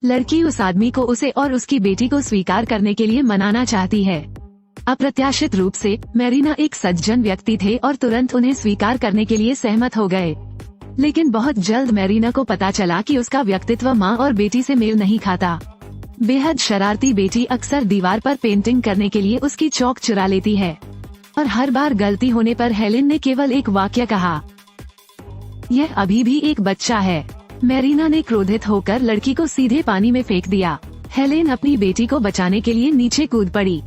लड़की उस आदमी को उसे और उसकी बेटी को स्वीकार करने के लिए मनाना चाहती है। अप्रत्याशित रूप से मैरीना एक सज्जन व्यक्ति थे और तुरंत उन्हें स्वीकार करने के लिए सहमत हो गए। लेकिन बहुत जल्द मैरीना को पता चला कि उसका व्यक्तित्व माँ और बेटी से मेल नहीं खाता। बेहद शरारती बेटी अक्सर दीवार पर पेंटिंग करने के लिए उसकी चौक चुरा लेती है और हर बार गलती होने पर हेलेन ने केवल एक वाक्य कहा, यह अभी भी एक बच्चा है। मैरीना ने क्रोधित होकर लड़की को सीधे पानी में फेंक दिया। हेलेन अपनी बेटी को बचाने के लिए नीचे कूद पड़ी।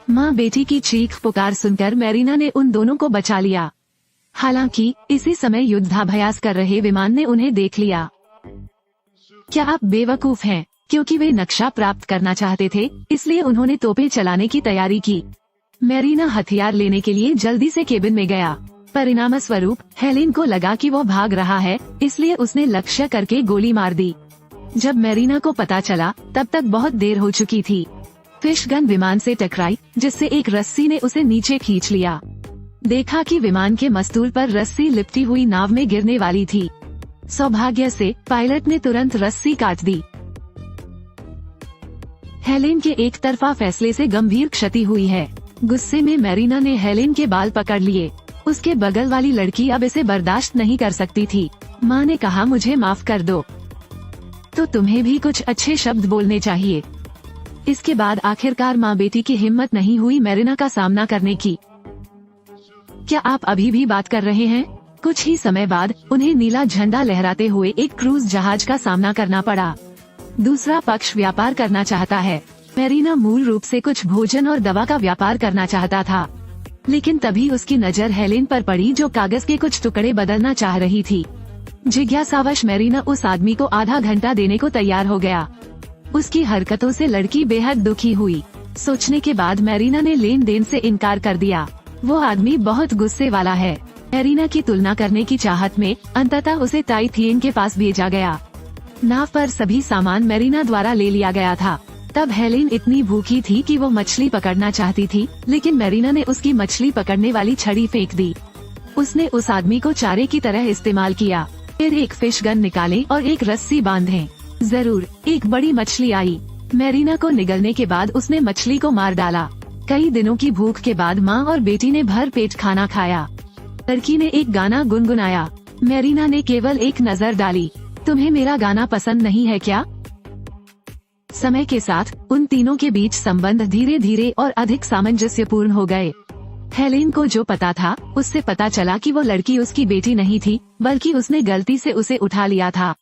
माँ बेटी की चीख पुकार सुनकर मैरीना ने उन दोनों को बचा लिया। हालांकि इसी समय युद्धाभ्यास कर रहे विमान ने उन्हें देख लिया। क्या आप बेवकूफ हैं? क्योंकि वे नक्शा प्राप्त करना चाहते थे, इसलिए उन्होंने तोपें चलाने की तैयारी की। मैरीना हथियार लेने के लिए जल्दी से केबिन में गया। परिणाम स्वरूप हेलेन को लगा कि वो भाग रहा है, इसलिए उसने लक्ष्य करके गोली मार दी। जब मैरीना को पता चला तब तक बहुत देर हो चुकी थी। फिश गन विमान से टकराई, जिससे एक रस्सी ने उसे नीचे खींच लिया। देखा कि विमान के मस्तूल पर रस्सी लिपटी हुई नाव में गिरने वाली थी। सौभाग्य से पायलट ने तुरंत रस्सी काट दी। हेलेन के एक तरफा फैसले से गंभीर क्षति हुई है। गुस्से में मैरीना ने हेलेन के बाल पकड़ लिए। उसके बगल वाली लड़की अब इसे बर्दाश्त नहीं कर सकती थी। माँ ने कहा, मुझे माफ कर दो। तो तुम्हें भी कुछ अच्छे शब्द बोलने चाहिए। इसके बाद आखिरकार माँ बेटी की हिम्मत नहीं हुई मैरीना का सामना करने की। क्या आप अभी भी बात कर रहे हैं? कुछ ही समय बाद उन्हें नीला झंडा लहराते हुए एक क्रूज जहाज का सामना करना पड़ा। दूसरा पक्ष व्यापार करना चाहता है। मैरीना मूल रूप से कुछ भोजन और दवा का व्यापार करना चाहता था, लेकिन तभी उसकी नजर हेलेन पर पड़ी, जो कागज के कुछ टुकड़े बदलना चाह रही थी। जिज्ञासावश मैरीना उस आदमी को आधा घंटा देने को तैयार हो गया। उसकी हरकतों से लड़की बेहद दुखी हुई। सोचने के बाद मैरीना ने लेन देन से इनकार कर दिया। वो आदमी बहुत गुस्से वाला है। मैरीना की तुलना करने की चाहत में अंततः उसे ताई थिएन के पास भेजा गया। नाव पर सभी सामान मैरीना द्वारा ले लिया गया था। तब हेलेन इतनी भूखी थी कि वो मछली पकड़ना चाहती थी, लेकिन मैरीना ने उसकी मछली पकड़ने वाली छड़ी फेंक दी। उसने उस आदमी को चारे की तरह इस्तेमाल किया। फिर एक फिश गन निकाले और एक रस्सी बांधे। जरूर एक बड़ी मछली आई। मैरीना को निगलने के बाद उसने मछली को मार डाला। कई दिनों की भूख के बाद माँ और बेटी ने भर पेट खाना खाया। लड़की ने एक गाना गुनगुनाया। मैरीना ने केवल एक नजर डाली। तुम्हें मेरा गाना पसंद नहीं है क्या? समय के साथ उन तीनों के बीच संबंध धीरे धीरे और अधिक सामंजस्यपूर्ण हो गए। हेलेन को जो पता था, उससे पता चला कि वो लड़की उसकी बेटी नहीं थी, बल्कि उसने गलती से उसे उठा लिया था।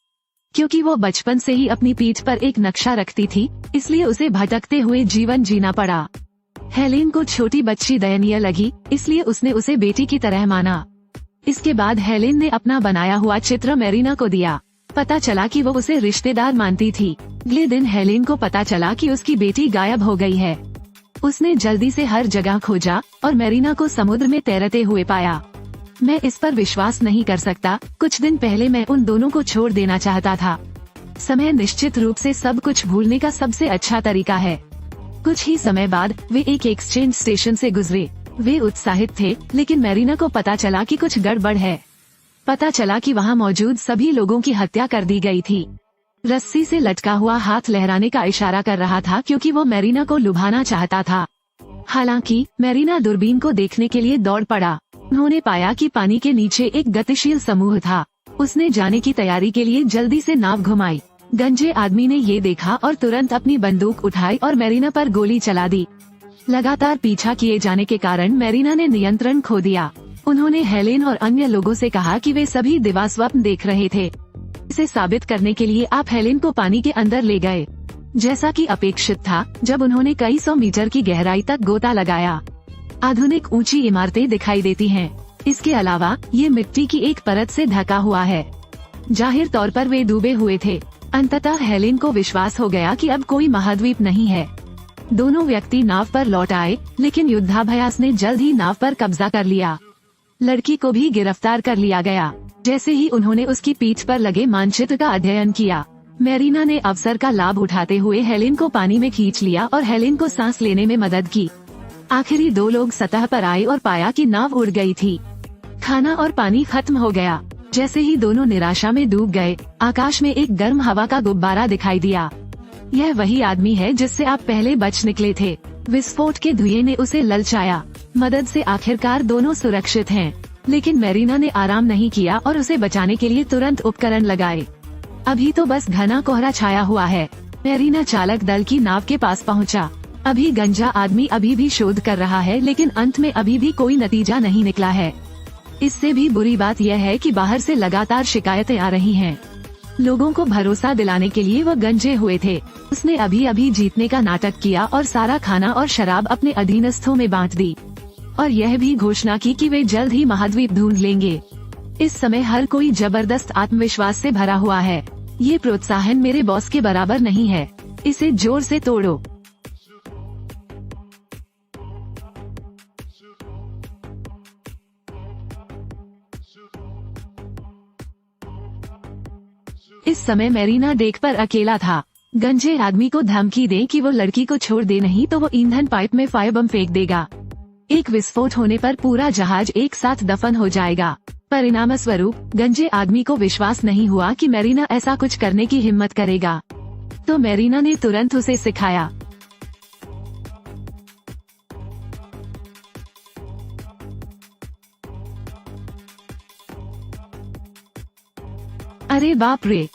क्योंकि वो बचपन से ही अपनी पीठ पर एक नक्शा रखती थी, इसलिए उसे भटकते हुए जीवन जीना पड़ा। हेलेन को छोटी बच्ची दयनीय लगी, इसलिए उसने उसे बेटी की तरह माना। इसके बाद हेलेन ने अपना बनाया हुआ चित्र मैरीना को दिया। पता चला कि वो उसे रिश्तेदार मानती थी। अगले दिन हेलेन को पता चला कि उसकी बेटी गायब हो गई है। उसने जल्दी से हर जगह खोजा और मैरीना को समुद्र में तैरते हुए पाया। मैं इस पर विश्वास नहीं कर सकता। कुछ दिन पहले मैं उन दोनों को छोड़ देना चाहता था। समय निश्चित रूप से सब कुछ भूलने का सबसे अच्छा तरीका है। कुछ ही समय बाद वे एक एक्सचेंज स्टेशन से गुजरे। वे उत्साहित थे, लेकिन मैरीना को पता चला कि कुछ गड़बड़ है। पता चला कि वहाँ मौजूद सभी लोगों की हत्या कर दी गई थी। रस्सी से लटका हुआ हाथ लहराने का इशारा कर रहा था, क्योंकि वो मैरीना को लुभाना चाहता था। हालांकि मैरीना दूरबीन को देखने के लिए दौड़ पड़ा। उन्होंने पाया कि पानी के नीचे एक गतिशील समूह था। उसने जाने की तैयारी के लिए जल्दी से नाव घुमाई। गंजे आदमी ने ये देखा और तुरंत अपनी बंदूक उठाई और मैरीना पर गोली चला दी। लगातार पीछा किए जाने के कारण मैरीना ने नियंत्रण खो दिया। उन्होंने हेलेन और अन्य लोगों से कहा कि वे सभी दिवा स्वप्न देख रहे थे। इसे साबित करने के लिए आप हेलेन को पानी के अंदर ले गए। जैसा कि अपेक्षित था, जब उन्होंने कई 100 मीटर की गहराई तक गोता लगाया, आधुनिक ऊंची इमारतें दिखाई देती हैं। इसके अलावा ये मिट्टी की एक परत से ढका हुआ है। जाहिर तौर पर वे डूबे हुए थे। अंततः हेलेन को विश्वास हो गया कि अब कोई महाद्वीप नहीं है। दोनों व्यक्ति नाव पर लौट आए, लेकिन युद्धाभ्यास ने जल्द ही नाव पर कब्जा कर लिया। लड़की को भी गिरफ्तार कर लिया गया। जैसे ही उन्होंने उसकी पीठ पर लगे मानचित्र का अध्ययन किया, मैरीना ने अवसर का लाभ उठाते हुए हेलेन को पानी में खींच लिया और हेलेन को सांस लेने में मदद की। आखिरी 2 लोग सतह पर आए और पाया कि नाव उड़ गई थी। खाना और पानी खत्म हो गया। जैसे ही दोनों निराशा में डूब गए, आकाश में एक गर्म हवा का गुब्बारा दिखाई दिया। यह वही आदमी है जिससे आप पहले बच निकले थे। विस्फोट के धुएं ने उसे ललचाया। मदद से आखिरकार दोनों सुरक्षित हैं। लेकिन मेरीना ने आराम नहीं किया और उसे बचाने के लिए तुरंत उपकरण लगाए। अभी तो बस घना कोहरा छाया हुआ है। मेरीना चालक दल की नाव के पास पहुंचा। अभी गंजा आदमी अभी भी शोध कर रहा है, लेकिन अंत में अभी भी कोई नतीजा नहीं निकला है। इससे भी बुरी बात यह है कि बाहर से लगातार शिकायतें आ रही हैं। लोगों को भरोसा दिलाने के लिए वह गंजे हुए थे। उसने अभी अभी जीतने का नाटक किया और सारा खाना और शराब अपने अधीनस्थों में बांट दी, और यह भी घोषणा की कि वे जल्द ही महाद्वीप ढूंढ लेंगे। इस समय हर कोई जबरदस्त आत्मविश्वास से भरा हुआ है। ये प्रोत्साहन मेरे बॉस के बराबर नहीं है। इसे जोर से तोड़ो। इस समय मेरीना डेक पर अकेला था। गंजे आदमी को धमकी दे कि वो लड़की को छोड़ दे, नहीं तो वो ईंधन पाइप में फायर बम फेंक देगा। एक विस्फोट होने पर पूरा जहाज एक साथ दफन हो जाएगा। परिणाम स्वरूप गंजे आदमी को विश्वास नहीं हुआ कि मेरीना ऐसा कुछ करने की हिम्मत करेगा, तो मेरीना ने तुरंत उसे सिखाया। अरे बाप रे!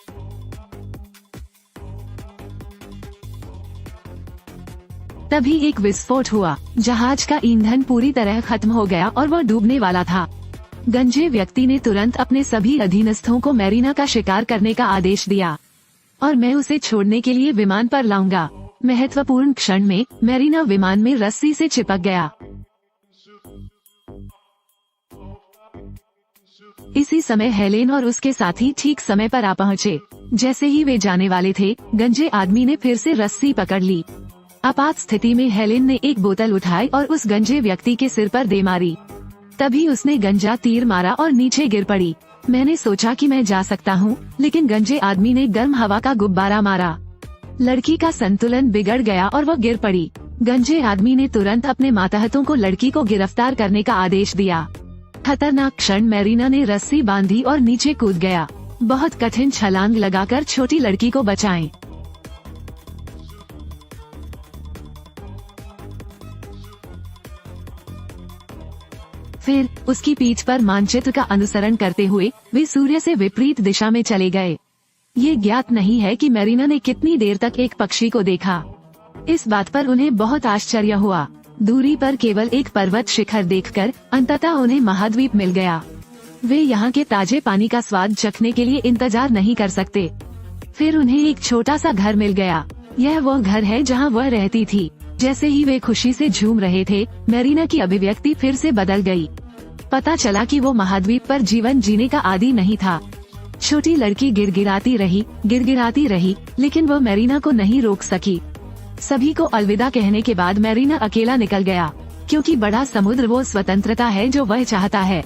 तभी एक विस्फोट हुआ। जहाज का ईंधन पूरी तरह खत्म हो गया और वह डूबने वाला था। गंजे व्यक्ति ने तुरंत अपने सभी अधीनस्थों को मेरीना का शिकार करने का आदेश दिया, और मैं उसे छोड़ने के लिए विमान पर लाऊंगा। महत्वपूर्ण क्षण में मेरीना विमान में रस्सी से चिपक गया। इसी समय हेलेन और उसके साथी ठीक समय पर आ पहुँचे। जैसे ही वे जाने वाले थे, गंजे आदमी ने फिर से रस्सी पकड़ ली। आपात स्थिति में हेलेन ने एक बोतल उठाई और उस गंजे व्यक्ति के सिर पर दे मारी। तभी उसने गंजा तीर मारा और नीचे गिर पड़ी। मैंने सोचा कि मैं जा सकता हूँ, लेकिन गंजे आदमी ने गर्म हवा का गुब्बारा मारा। लड़की का संतुलन बिगड़ गया और वह गिर पड़ी। गंजे आदमी ने तुरंत अपने मातहतों को लड़की को गिरफ्तार करने का आदेश दिया। खतरनाक क्षण, मेरीना ने रस्सी बांधी और नीचे कूद गया। बहुत कठिन छलांग लगाकर छोटी लड़की को बचाएं। फिर उसकी पीठ पर मानचित्र का अनुसरण करते हुए वे सूर्य से विपरीत दिशा में चले गए। ये ज्ञात नहीं है कि मेरीना ने कितनी देर तक एक पक्षी को देखा। इस बात पर उन्हें बहुत आश्चर्य हुआ। दूरी पर केवल एक पर्वत शिखर देखकर अंततः उन्हें महाद्वीप मिल गया। वे यहाँ के ताजे पानी का स्वाद चखने के लिए इंतजार नहीं कर सकते। फिर उन्हें एक छोटा सा घर मिल गया। यह वो घर है जहाँ वह रहती थी। जैसे ही वे खुशी से झूम रहे थे, मेरीना की अभिव्यक्ति फिर से बदल गई। पता चला कि वो महाद्वीप पर जीवन जीने का आदी नहीं था। छोटी लड़की गिड़गिड़ाती रही, लेकिन वो मेरीना को नहीं रोक सकी। सभी को अलविदा कहने के बाद मेरीना अकेला निकल गया, क्योंकि बड़ा समुद्र वो स्वतंत्रता है जो वह चाहता है।